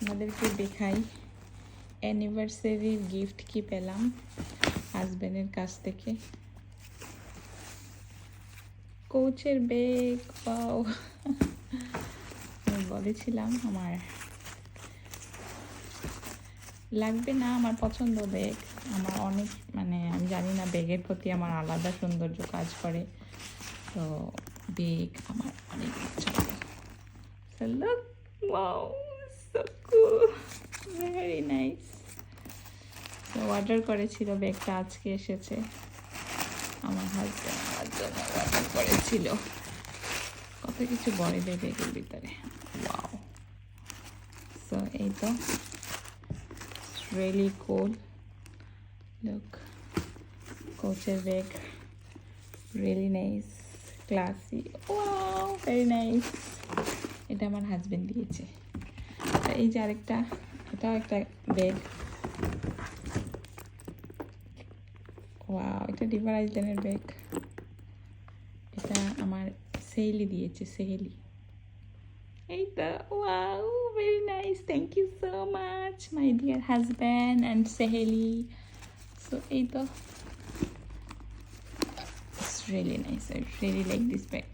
তোমাদেরকে দেখাই অ্যানিভার্সারির গিফট কি পেলাম হাজবেন্ডের কাছ থেকে। কোচের ব্যাগ। পাও আমি বলেছিলাম আমার লাগবে না, আমার পছন্দ ব্যাগ। আমার অনেক মানে আমি জানি না, ব্যাগের প্রতি আমার আলাদা সৌন্দর্য কাজ করে, তো ব্যাগ আমার অনেক ইচ্ছা। So look, wow, so cool, very nice. তো অর্ডার করেছিল, ব্যাগটা আজকে এসেছে। আমার হাজব্যান্ড আমার জন্য অর্ডার করেছিল। কত কিছু বড় ব্যাগের ভিতরে, ওয়াও। সো এই তো really cool, look, কোচের bag, really nice, classy, wow, very nice. এটা আমার হাজবেন্ড দিয়েছে। এই যে আরেকটা, এটাও একটা ব্যাগ, ওয়াও, এটা ডিভার আইল্যান্ডের ব্যাগ। এটা আমার সেহেলি দিয়েছে, সেহেলি। এই তো, wow, very nice, thank you so much my dear husband and সেহেলি। সো এই তো, it's really nice, I really like this bag.